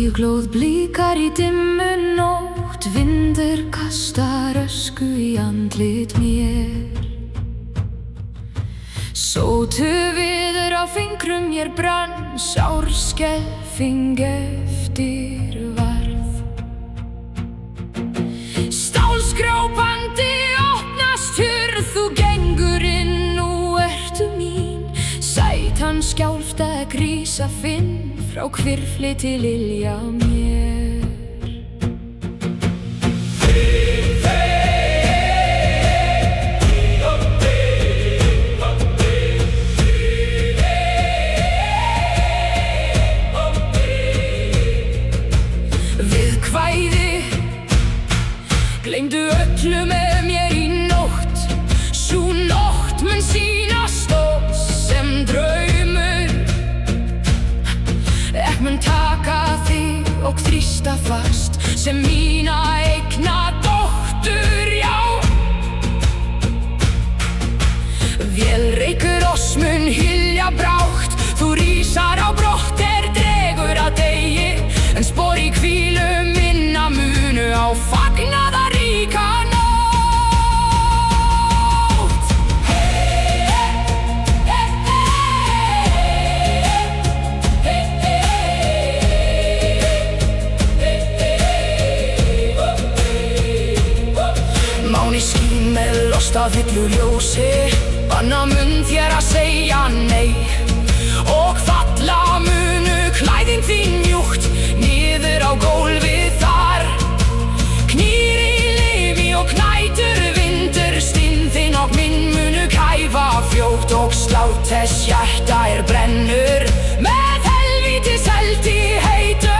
Síuglóð blíkar í dimmu nótt, vindur kastar ösku í andlit mér. Sótuviður á fingrum mér brann, sár skelfing eftir varð. Stálskrápandi opnast hurð, þú gengur inn, nú ertu mín. Sætan skjálfta grísa finn, frá hvirfli til ilja mér. Við kvæði gleymdu öllu með mér í nótt. Sú nótt mun sýnast oss sem draumur. Ek mun taka þig og þrýsta fast sem mína eigna dóttur, já. Vélreykur oss mun hylja brátt, þú rísar á brott dregur að degi, en spor í hvílu minna munu á fagnaðaríka nótt. Máni skín með losta villu ljósi, banna mun þér að segja nei. Og falla munu klæðin þín mjúkt niður á gólfið þar. Knýr í lifi og knætur vindur, stinn þinn og minn munu kæfa fljótt. Og slátt þess hjarta brennur með helvítis eld í heitu.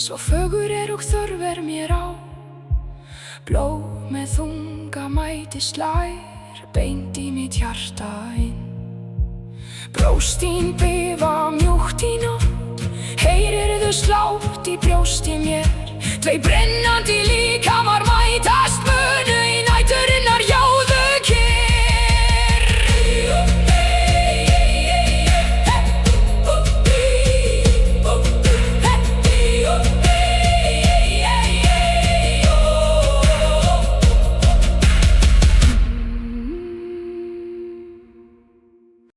Svo fögur og þörf mér á, blóð með þunga mæti slær beint í mitt hjarta inn. Brjóst þín bifa mjúkt í nótt, heyrirðu slátt í brjósti mér. Tvei brennandi líkamar mæta